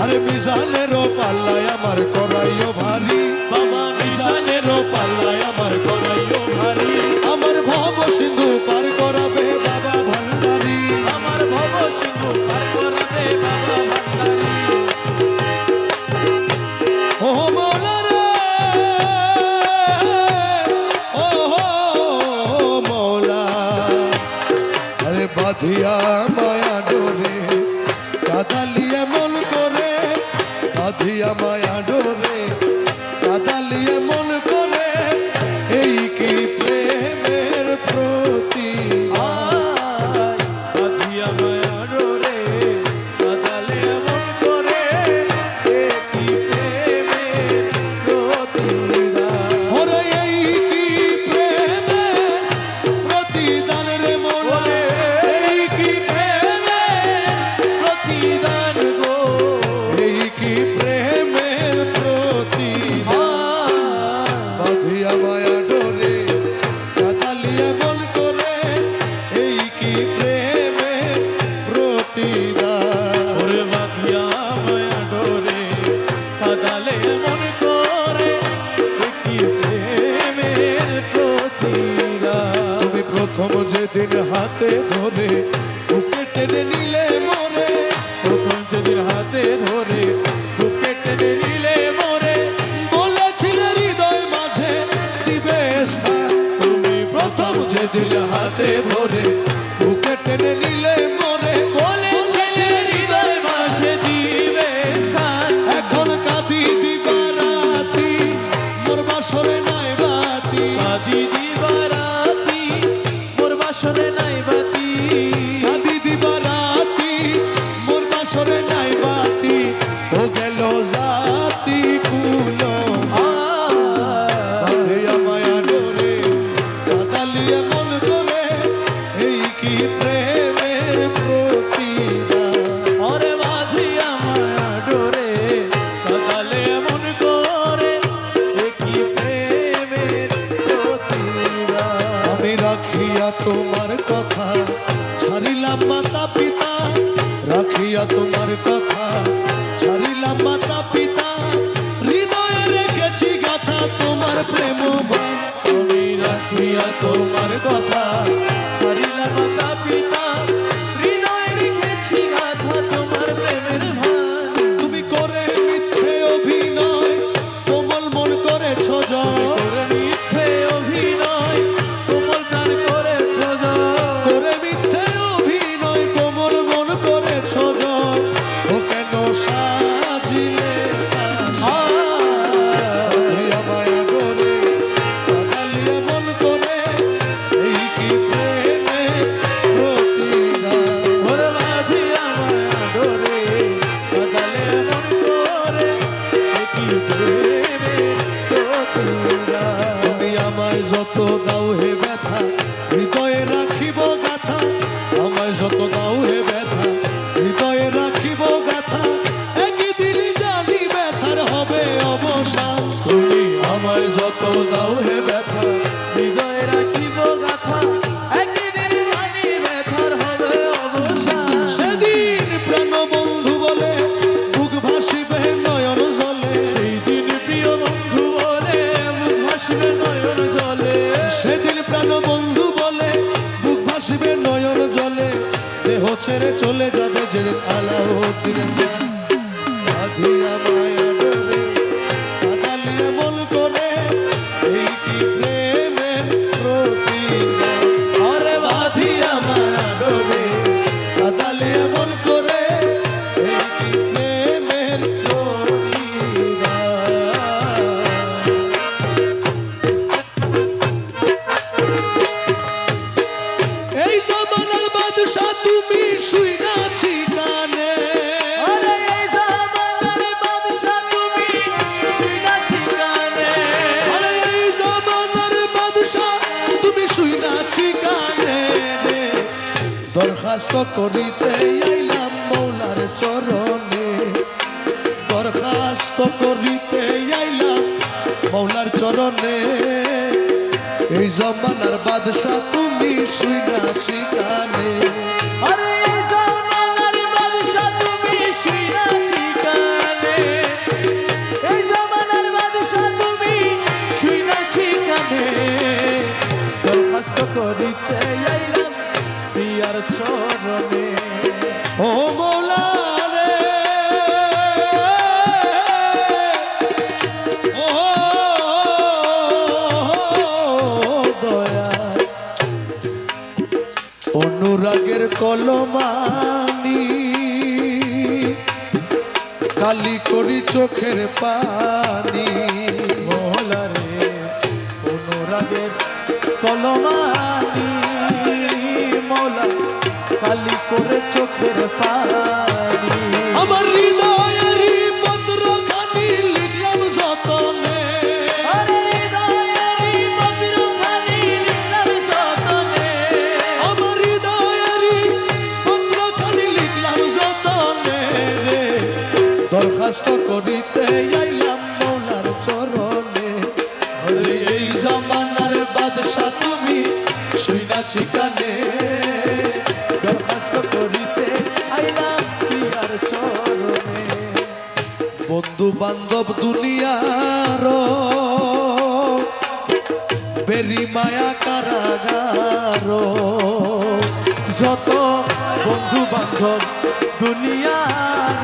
আরে মিজানের পাল্লায় আমার করাইও ভারী বাবা মিজানের পাল্লায় আমার করাইও ভারী আমার ভব সিন্ধু পার করাবে বাবা ভান্ডারি আমার ভব সিন্ধু পার করাবে বাবা ভান্ডারি ও মৌলা রে ও মৌলা আরে বাঁধিয়া মায়া ডোরে কাদালিয়ে মন করে বাঁধিয়া মায়া ডোরে কাদালিয়ে মন করে এই কি প্রেমের প্রতি বাঁধিয়া মায়ার রে কাদালে এমন করে কি প্রেমের প্রতিদান ওরে এই কি প্রেমের প্রতিদান রে মৌলা এই কি প্রেমের প্রতিদান গো এই কি প্রেমের প্রতিদান বাঁধিয়া মায়া ডোরে কাদালিয়ে মন করে এই কি প্রেমের প্রতিদান ওরে বাঁধিয়া মায়া ডোরে কাদালে এমন করে কি প্রেমের প্রতিদান তুমি প্রথম যেদিন হাতে ধরে বুকে টেনে নিলে মরে প্রথম যেদিন হাতে ধরে বুকে টেনে নিলে মরে বলেছিলে হৃদয় মাঝে দিবে স্থান তুমি প্রথম যেদিন হাতে ধরে বুকে টেনে নিলে মরে বলেছিলে হৃদয় মাঝে দিবে স্থান এখন কাঁদি দিবা রাতি মোর বাসরে নাই বাতি কাঁদি দিবারাতি মোর বাসরে নাই বাতি কাঁদি দিবা রাতি মোর বাসরে নাই বাতি ও গেল জাতি কুলো বাঁধিয়া মায়া ডোরে কাদালিয়ে মন করে রাখিয়া তোমার কথা ছাড়িলাম মাতা পিতা হৃদয়ে রেখেছি গাথা তোমার প্রেম বাণ। আমি রাখিয়া তোমার কথা সারিলাম মাতা পিতা হৃদয়ে রেখেছি গাথা তোমার প্রেমের ভান। তুমি করে মিথ্যে অভিনয় কোমল মন করেছ জয় করে মিথ্যে অভিনয় কোমল প্রাণ করেছ জয়। করে মিথ্যে অভিনয় কোমল মন করেছ জয় ও কেন সাজিলে বাঁধিয়া মায়া ডোরে বাঁধালিয়া মন করে এই কি প্রেমে প্রতিদান। ওরে বাঁধিয়া মায়া ডোরে বাঁধালে মন করে একই প্রেমের প্রতিদান। তুমি আমায় যত দাও হে ব্যথা হৃদয়ে রাখিব গাথা আমায় যত দাও হে ব্যথা হৃদয়ে রাখিব গাথা একদিন জানি ব্যথার হবে অবসান। তুমি আমায় যত দাও হে ব্যথা হৃদয়ে রাখিব গাথা একদিন জানি ব্যথার হবে অবসান। সেদিন প্রাণ বন্ধু বলে বুক ভাসিবে নয়ন জলে সেই দিন প্রিয় বন্ধু বলে মুখ ভাসবে নয়ন জলে। সেদিন প্রাণ বন্ধু বলে বুক ভাসিবে নয়ন জলে দেহ ছেড়ে চলে যাবে যেদিন আলাউদ্দিনের প্রাণ। বাঁধিয়া মায়া ডোরে বাঁধালিয়া মন করে এই কি প্রেমের প্রতিদান। ওরে বাঁধিয়া মায়া ডোরে বাঁধালিয়া মন করে এই কি প্রেমের প্রতিদান। এই জমানার বাদশা তুমি শুইনাছি কানে ওরে এই জামানার বাদশা তুমি শুইনাছি কানে। আরে এই জমানার বাদশা তুমি শুইনাছি কানে দরখাস্ত করিতে আইলাম মৌলার চরণে দরখাস্ত করিতে আইলাম মৌলার চরণে এই জমানার বাদশা তুমি শুইনাছি কানে আরে এই জামানার বাদশা তুমি শুইনাছি কানে। এই জামানার বাদশা তুমি শুইনাছি কানে। দরখাস্ত করিতে আইলাম প্রিয়ার চরণে। ও মৌলা রে ও দয়া অনুরাগের কলমানি কালি করি চোখের পানি মহলা রে অনুরাগের কলমানি মৌলা কালি করে চোখের পানি। আমার হৃদয়েরই পত্র খানি লিখলাম যতনে আরে হৃদয়েরই পত্রখানি লিখলাম যতনে। আমার হৃদয়েরই পত্র খানি লিখলাম যতনে রে দরখাস্ত করিতে আইলাম মৌলার চরণে ওরে এই জামানার বাদশা তুমি শুইনাছি কানে দরখাস্ত করিতে আইলাম প্রিয়ার চরণে। বন্ধু বান্ধব দুনিয়ার বেরি মায়া কারাগার যত বন্ধু বান্ধব দুনিয়ার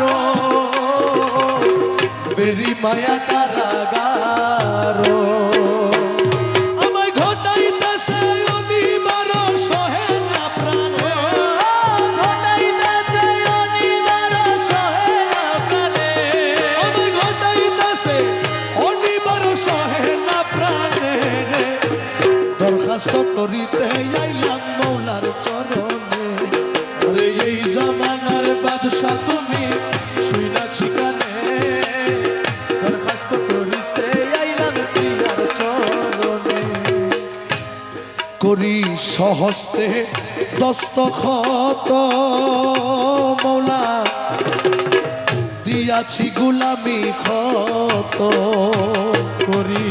বেরি মায়া কারাগার আমায় ঘটাইতেছে অনিবার সহে না প্রাণ ঘটাইতেছে অনিবার সহে না প্রাণে। আমায় ঘটাইতেছে অনিবার সহে না প্রাণে দরখাস্ত করিতে আইলাম মৌলার চরণে ওরে এই জামানার বাদশা তুমি শুইনাছি কানে দরখাস্ত করিতে আইলাম প্রিয়ার চরণে। করি সহস্তে দস্তখত মৌলা দিয়াছি গুলামি ক্ষত করি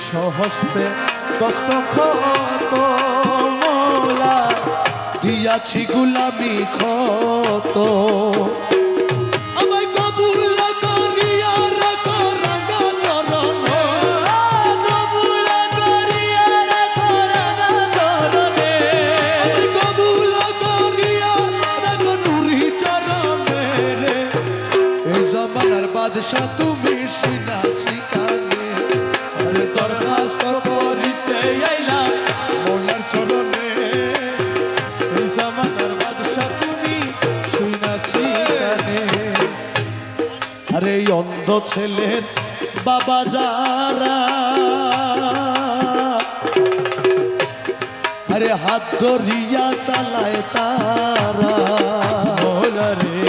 সহস্তে দস্তখত মৌলা দিয়াছি গুলামি ক্ষত আমায় কবুল করিয়া রাখো রাঙা চরণে কবুল করিয়া রাখো রাঙা চরণে আমায় কবুল করিয়া রাখো নুরি চরণে রে এই জমানার বাদশা তুমি শুনাছি কানে আরে দরখাস্ত করিতে আইলাম মোলার চরণে এই জামানার বাদশা তুমি শুনাছি কানে আরে এই অন্ধ ছেলের বাবা যারা আরে হাত ধরিয়া চালায় তারা মৌলা রে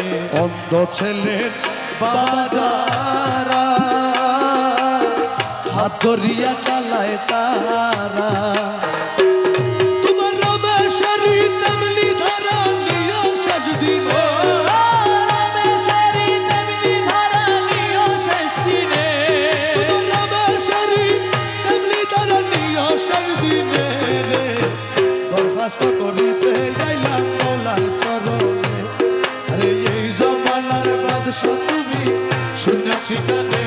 অন্ধ ছেলের বাবা যারা হাত ধরিয়া চালায় তারা তোমার রমেশেরই তেমনি ধারা নিয়া শেষ দিনে রামেশ্বরী তেমনি ধারা নিও শেষ দিনে তোমার রমেশেরই তেমনি ধারা নিয়া শেষ দিনে রে দরখাস্ত করিতে যাইলাম মোলার চরণে আরে এই জমানার বাদশা তুমি শুনেছি কানে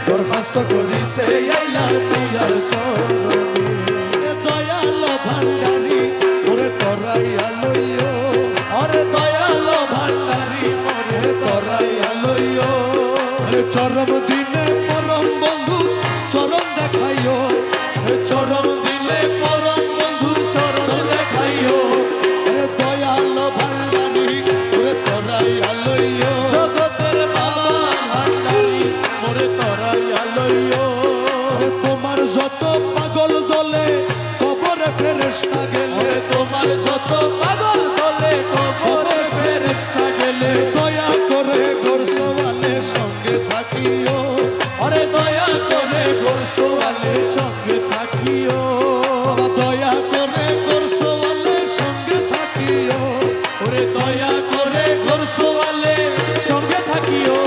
দরখাস্ত করিতে আইলাম মোলার চরণে দয়াল ভান্ডারি ওরে তরাইয়া লইও ওরে দয়াল ভান্ডারি ওরে তরাইয়া লইও আরে চরম দিনে পরম বন্ধু চরম দেখাইও চরম দিনে পরম বন্ধু চরম দেখাইও আরে দয়াল ভান্ডারি ওরে তরাইয়া লইও জগতের বাবা ভান্ডারি মোরে তরাইয়া লইও আরে তোমার যত পাগল দলে কবরে ফেরেশতা গেলে তোমার যত পাগল দলে কবরে ফেরেশতা গেলে দয়া করে গোরসওয়ালে সঙ্গে থাকিও ওরে দয়া করে গোরসওয়ালে সঙ্গে থাকিও বাবা দয়া করে গোরসওয়ালে সঙ্গে থাকিও ওরে দয়া করে গোরসওয়ালে সঙ্গে থাকিও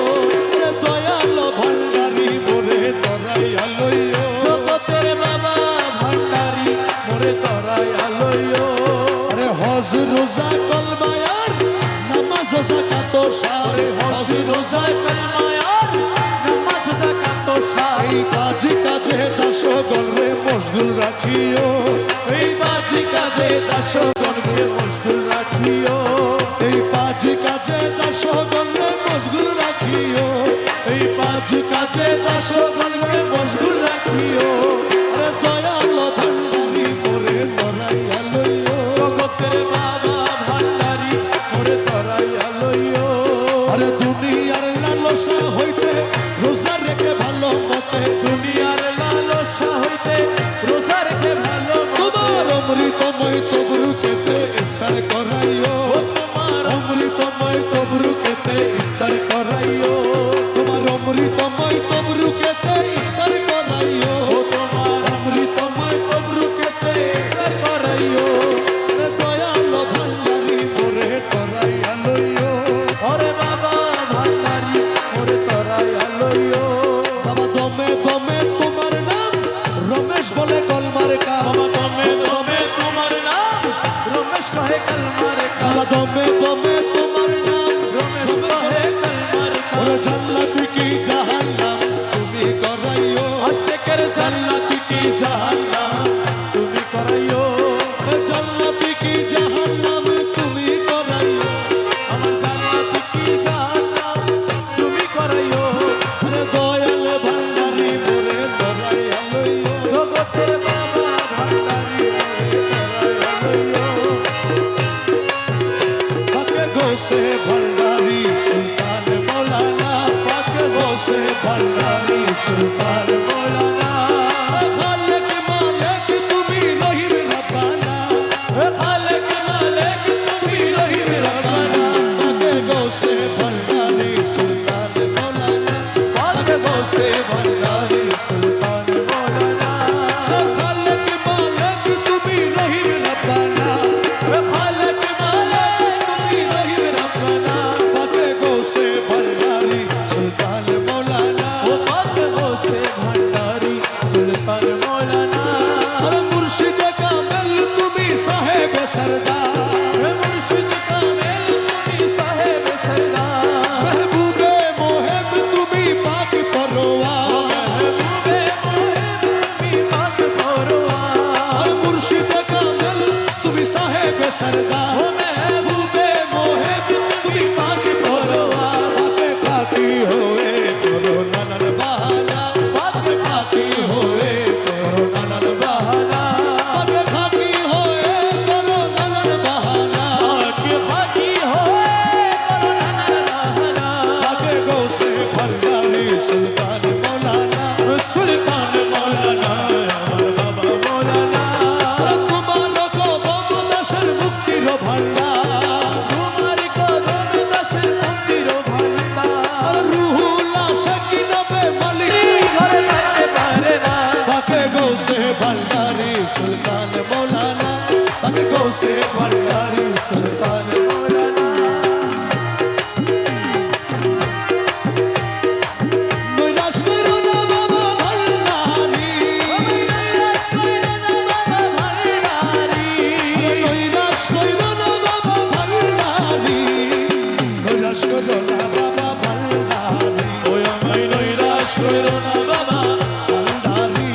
ওরে দয়াল ভান্ডারি মোরে তরাইয়া লইও জগতের বাবা ভান্ডারি মোরে তরাইয়া লইও আরে হজ রোজা কলমায়ার নামাজ যাকাত সারে হজ রোজা কলমায়ার নামাজ যাকাত সাই এই কাজে কাজে দাসগণরে মশগুল রাখিও এই বাজি কাজে দাসগণকে মশগুল রাখিও এই পাঁচ কাজে দাসগণরে মশগুল রাখিও এই পাঁচ কাজে দাসগণকে মশগুল রাখিও আরে দয়াল ভান্ডারি মোরে তরাইয়া লইও জগতের বাবা ভান্ডারি মোরে তরাইয়া লইও আরে দুনিয়ার লালসা হইতে রোজা রেখে ভালো মতে দুনিয়ার লালসা হইতে রোজা রেখে ভালো তোমার অমৃতময় তবরুকেতে ইফতার করাইও তোমার অমৃতময় তবরুকেতে ইফতার করাইও তোমার অমৃতময় তবরুকেতে ইফতার করাইও তোমার অমৃতময় তবরুকেতে করাইও আরে দয়াল ভান্ডারি মোরে তরাইয়া লইও ওরে বাবা ভান্ডারি মোরে তরাইয়া লইও বাবা দমে দমে তোমার নাম রমেশ বলে কলমার কাম বাবা দমে দমে তোমার নাম রমেশ কহে কলমার বাবা দমে দমে তোমার নাম রমেশ কহে কলমার ওরে জান্নাতি কি জাহান্নাম তুমি করাইও আশেকের জান্নাতি কি জাহান্নাম তুমি করাইও জান্নাতি কি জাহান্নাম তুমি করাইও আমার জান্নাত কি জান্নাত তুমি করাইও আরে দয়াল ভান্ডারি মোরে তরাইয়া লইও জগতের বাবা ভান্ডারি মোরে তরাইয়া লইও পাকে গোসে ভান্ডারি সুলতান মৌলানা পাকে গোসে ভান্ডারি সুলতান মৌলানা খালেক মালিক তুমি রহিম রব্বানা খালেক মালিক তুমি রহিম রব্বানা পাকে গোসে ভান্ডারি সুলতান মৌলানা পাকে বসে ভান্ডারি সুলতান মৌলানা খালেক মালিক তুমি রহিম রব্বানা খালেক মালিক তুমি রহিম রব্বানা পাকে গোসে ভান্ডারি সুলতান মৌলানা ও পাকে বসে ভান্ডারি সুলতান মৌলানা আর মুর্শিদে কামেল তুমি সাহেব সরদার सरदार ও মেহবুবে মোহেব তুমি পাক পরোয়া पाके खाकी होए करो ननन बहाना पाके खाकी होए करो ननन बहाना पाके खाकी होए करो ननन बहाना के फाकी होए करना पाके गौसे भंडारी सुल्तान मौलाना सुल्तान मौलाना আমার বাবা মৌলানা तुम्हारो को दम दशर मुक्ति रो भंडार তোমার কদম দাসের মুক্তির ভান্ডার रूहुल्ला शकीना पे मलिक ঘরে থাকতে পারে না पाके गौसे भंडारी सुल्तान मौलाना पाके गौसे भंडारी सुल्तान মৌলানা नैराश करो ना बाबा भंडारी নৈরাশ কইরো না বাবা ভান্ডারি नैराश करो ना बाबा भंडारी नैराश करो ना बाबा भंडारी ওই আমায় নৈরাশ কইরো না বাবা भंडारी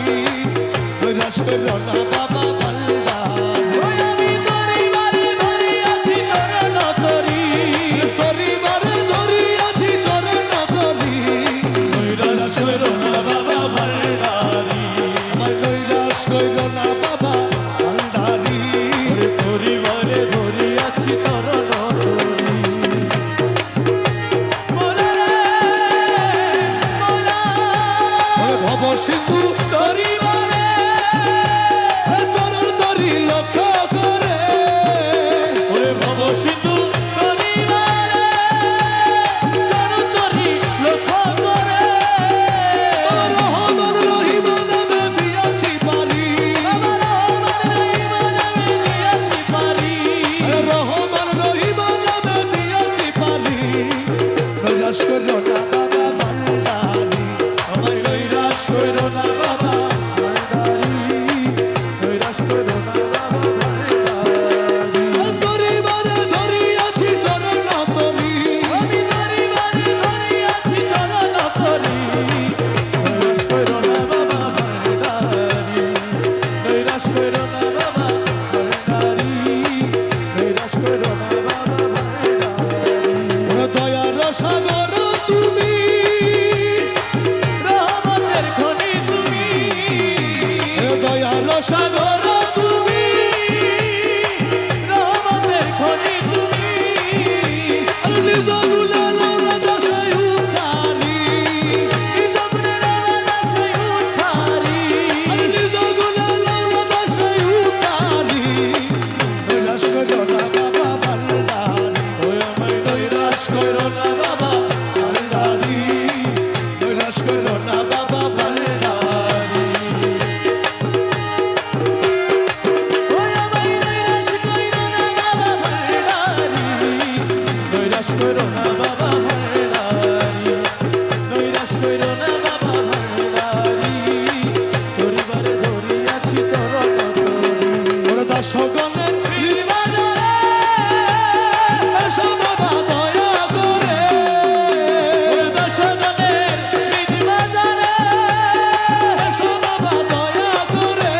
नैराश करो ना बाबा भंडारी ওই আমি দড়ি মারি ধরি আছি চরণ তরি तोरी मारे धोरी आछि चरण तोरी নৈরাশ কইরো না বাবা ভান্ডারি আমার নৈরাশ কইর না বাবা ভন্ডারি ওরে পরিবারে ধরি আছি চরণ তরি মোলা রে মোলা ওরে ভব সিন্ধু তরি মারে চরণ তরি লক্ষ্য করে ওরে ভব সিন্ধু তরি মারে চরণ তরি লক্ষ্য করে রহমান রহিম নামে দিয়াছি পারি আমার রহমান রহিম নামে দিয়াছি পারি রহমান রহিম নামে দিয়াছি পারি নৈরাশ কইর না বাবা ভন্ডারি আমায় নৈরাশ কইরো না বাবা ভান্ডারি নৈরাশ কইরো না বাবা ভান্ডারি তরি মারে ধরি আছি চরণ তরি আমি দড়ি মারি ধরি আছি চরণ তরি নৈরাশ কইরো না বাবা ভান্ডারি নৈরাশ কইরো না বাবা ভান্ডারি নৈরাশ কইরো না বাবা ভান্ডারি দয়ার সাগর তুমি রহমতের খনি তুমি দয়ার সাগর তুমি রহমতের খনি তুমি নিজ গুলালোরা দশাই উঠারি নিজগুণে রাওনা সেই উদ্ধারি নিজ গুলালোরা দশাই উঠারি নৈরাশ কইর না বাবা ভন্ডারি ওই আমায় নৈরাশ কইর না বাবা ভন্ডারি নৈরাশ কইর না বাবা ভন্ডারি ওই আমায় নৈরাশ কইরো না বাবা ভান্ডারি নৈরাশ কইরো না বাবা ভান্ডারি নৈরাশ কইরো না বাবা ভান্ডারি পরিবারে ধরি আছি চরণ তরি ওরে দাসগণের বাজারে এসো বাবা দয়া করে দশজনের বিধি বাজারে এসো বাবা দয়া করে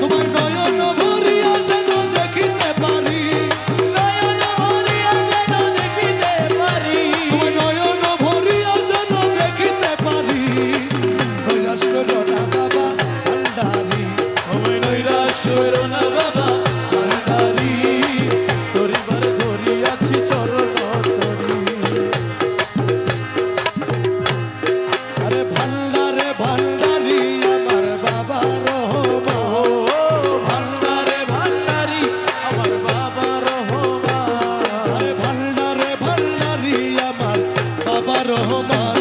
তোমার নয়ন ভরিয়া যেন দেখিতে পারি নয়ন ভরিয়া যেন দেখিতে পারি তোমার নয়ন ভরিয়া যেন দেখিতে পারি নৈরাশ করো না বাবা ভন্ডারি আমায় নৈরাশ কইরো না বাবা ভান্ডারি পরিবার ধরি আছি চরণ তরি আরে ভান্ডারে ভান্ডারি আমার বাবা রহমান ও ভান্ডারে ভান্ডারি আমার বাবা রহমান আরে ভান্ডারে ভান্ডারি আমার বাবা রহমান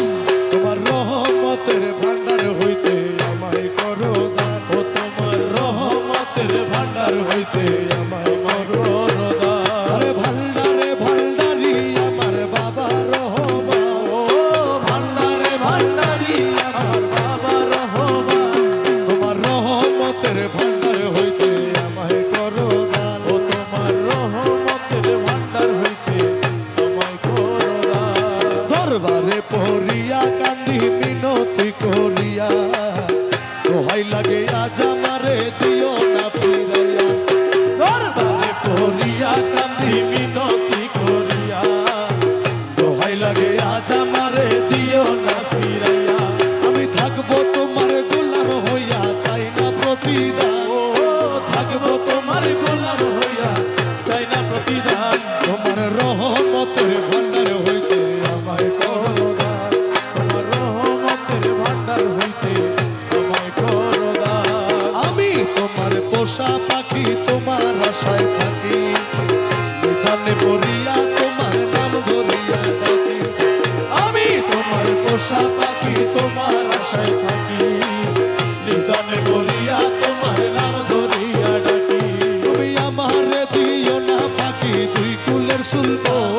তোমার রহমতের ভান্ডার হইতে আমায় করো দান ও তোমার রহমতের ভান্ডার হইতে আমায় করো রহমত আরে ভান্ডারে ভান্ডারি আমার বাবা রহমান ও ভান্ডারে ভান্ডারি আমার আমার বাবা রহমান তোমার রহমতের ভান্ডার হইতে আমায় করো দান ও তোমার রহমতের ভান্ডার হইতে আমায় করোনা দরবারে পড়িয়া কান্দি মিনতি করিয়া দোহাই লাগে আজ আমারে দিও না ফিরাইয়া দরবারে লাগে আজ আমারে দিও না ফিরাইয়া আমি থাকবো তোমার গোলাম হইয়া চাই না প্রতিদান ও থাকবো তোমার গোলাম হইয়া চাই না প্রতিদান তোমার রহমতের ভান্ডার হইতে আমায় করো দান। তোমার রহমতের ভান্ডার হইতে আমায় করো দান আমি তোমার পোষা পাখি তোমার আশায় থাকি নিধানে পড়িয়া তোমার নাম ধরিয়া ডাকি আমি তোমার পোষা পাখি তোমার আশায় থাকি নিধানে পড়িয়া তোমার নাম ধরিয়া ডাকি তুমি আমারে দিও না ফাঁকি দুই কুলের সুলতান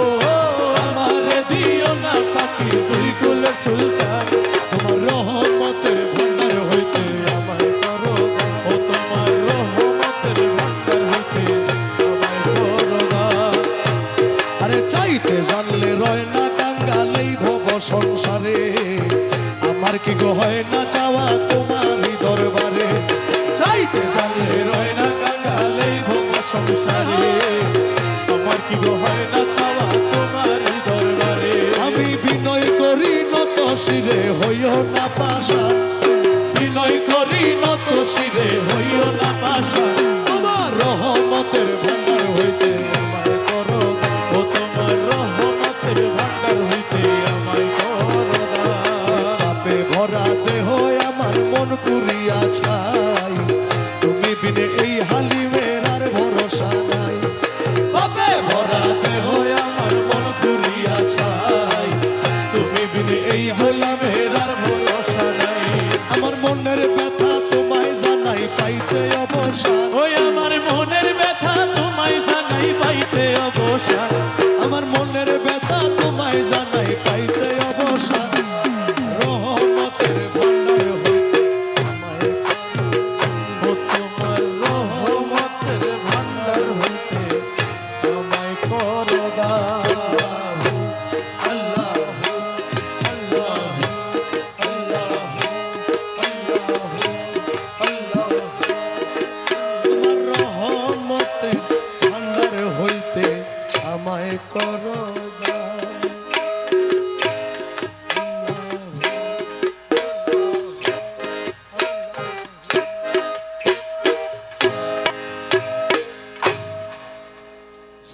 আমারে দিও না ফাঁকি দুই কুলের সুলতান তোমার রহমতের ভান্ডার হইতে আমায় করো দান। ও তোমার রহমতের ভান্ডার হইতে আমায় করো দান আরে চাইতে জানলে রয় না কাঙ্গালেই ভব সংসারে আমার কি গো হয় না চাওয়া তোমারই দরবারে চাইতে জানলে রয় না কাঙ্গালেই ভব সংসারে আমার কি গো হয় না চাওয়া তোমার দরবারে আমি বিনয় করি নত শিরে হইও না পাশা বিনয় করি নত শিরে হইও না পাশা তোমার রহমতের ভান্ডার হইতে আমায় করো দান। ও তোমার রহমতের ভান্ডার হইতে আমায় করো দান পাপে ভরা দেহ আমার মন পুরিয়া ছাই তুমি বিনে এই হালিমের আর ভরসা নাই পাপে ভরা দেহ আমার মন পুরিয়া ছাই তুমি বিনে এই গোলামের আর ভরসা নাই আমার মনের ব্যথা তোমায় জানাই পাইতে অবসান ওই আমার মনের ব্যথা তোমায় জানাই পাইতে অবসান আমার মনের ব্যথা তোমায় জানাই পাইতে অবসান রহমতের ভান্ডার হইতে আমায় ও তোমার রহমতের ভান্ডার হইতে আমায় করো দান আল্লাহ আল্লাহ তোমার রহমতের ভান্ডার হইতে আমায় করো দান।